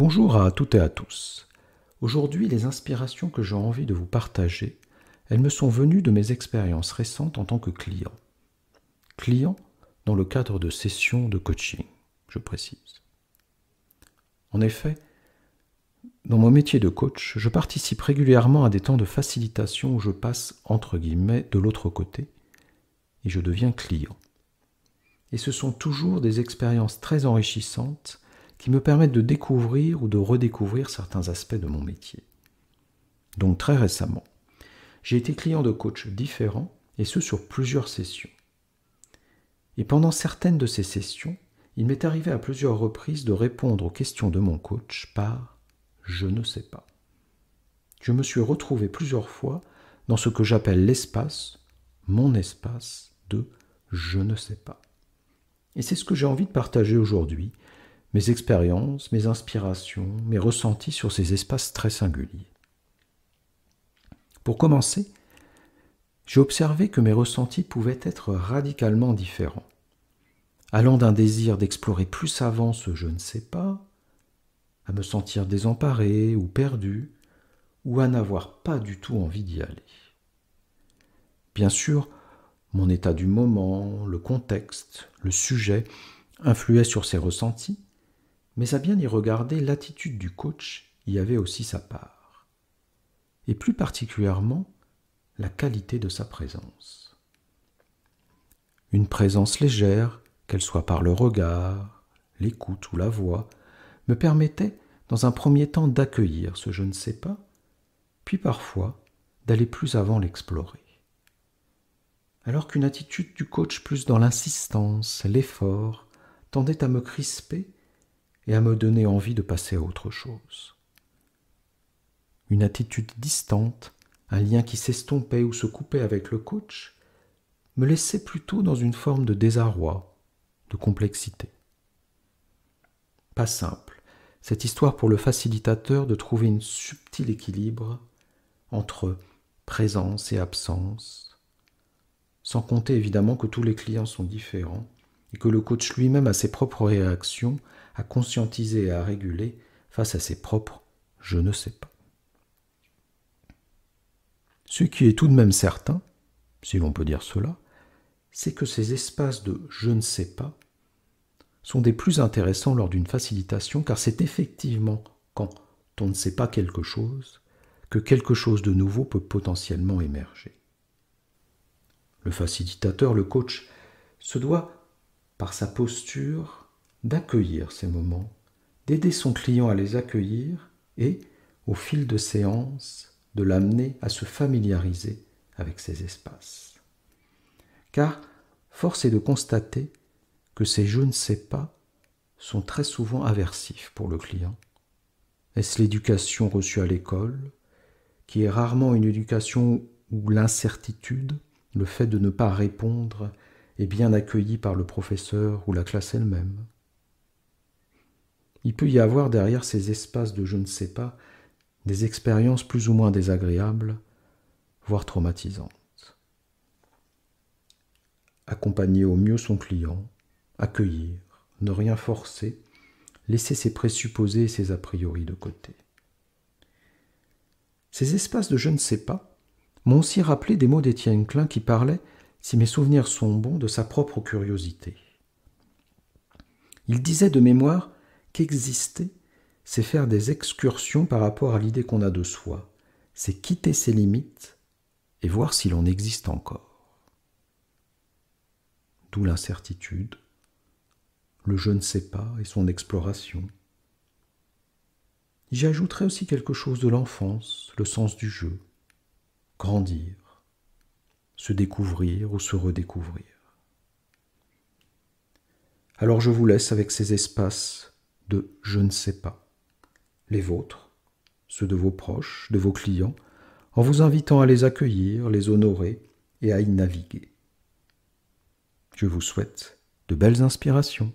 Bonjour à toutes et à tous. Aujourd'hui, les inspirations que j'ai envie de vous partager, elles me sont venues de mes expériences récentes en tant que client. Client dans le cadre de sessions de coaching, je précise. En effet, dans mon métier de coach, je participe régulièrement à des temps de facilitation où je passe, entre guillemets, de l'autre côté et je deviens client. Et ce sont toujours des expériences très enrichissantes qui me permettent de découvrir ou de redécouvrir certains aspects de mon métier. Donc très récemment, j'ai été client de coachs différents, et ce sur plusieurs sessions. Et pendant certaines de ces sessions, il m'est arrivé à plusieurs reprises de répondre aux questions de mon coach par « je ne sais pas ». Je me suis retrouvé plusieurs fois dans ce que j'appelle l'espace, mon espace de « je ne sais pas ». Et c'est ce que j'ai envie de partager aujourd'hui, mes expériences, mes inspirations, mes ressentis sur ces espaces très singuliers. Pour commencer, j'ai observé que mes ressentis pouvaient être radicalement différents, allant d'un désir d'explorer plus avant ce je ne sais pas, à me sentir désemparé ou perdu, ou à n'avoir pas du tout envie d'y aller. Bien sûr, mon état du moment, le contexte, le sujet influaient sur ces ressentis, mais à bien y regarder, l'attitude du coach y avait aussi sa part, et plus particulièrement la qualité de sa présence. Une présence légère, qu'elle soit par le regard, l'écoute ou la voix, me permettait dans un premier temps d'accueillir ce je ne sais pas, puis parfois d'aller plus avant l'explorer. Alors qu'une attitude du coach plus dans l'insistance, l'effort, tendait à me crisper et à me donner envie de passer à autre chose. Une attitude distante, un lien qui s'estompait ou se coupait avec le coach, me laissait plutôt dans une forme de désarroi, de complexité. Pas simple, cette histoire pour le facilitateur de trouver un subtil équilibre entre présence et absence, sans compter évidemment que tous les clients sont différents et que le coach lui-même a ses propres réactions à conscientiser et à réguler face à ses propres « je ne sais pas ». Ce qui est tout de même certain, si l'on peut dire cela, c'est que ces espaces de « je ne sais pas » sont des plus intéressants lors d'une facilitation, car c'est effectivement quand on ne sait pas quelque chose que quelque chose de nouveau peut potentiellement émerger. Le facilitateur, le coach, se doit, par sa posture, d'accueillir ces moments, d'aider son client à les accueillir et, au fil de séances, de l'amener à se familiariser avec ces espaces. Car force est de constater que ces « je ne sais pas » sont très souvent aversifs pour le client. Est-ce l'éducation reçue à l'école, qui est rarement une éducation où l'incertitude, le fait de ne pas répondre, est bien accueilli par le professeur ou la classe elle-même? Il peut y avoir derrière ces espaces de « je ne sais pas » des expériences plus ou moins désagréables, voire traumatisantes. Accompagner au mieux son client, accueillir, ne rien forcer, laisser ses présupposés et ses a priori de côté. Ces espaces de « je ne sais pas » m'ont aussi rappelé des mots d'Étienne Klein qui parlait, si mes souvenirs sont bons, de sa propre curiosité. Il disait de mémoire qu'exister, c'est faire des excursions par rapport à l'idée qu'on a de soi, c'est quitter ses limites et voir s'il en existe encore. D'où l'incertitude, le je ne sais pas et son exploration. J'y ajouterai aussi quelque chose de l'enfance, le sens du jeu, grandir, se découvrir ou se redécouvrir. Alors je vous laisse avec ces espaces de « je ne sais pas », les vôtres, ceux de vos proches, de vos clients, en vous invitant à les accueillir, les honorer et à y naviguer. Je vous souhaite de belles inspirations.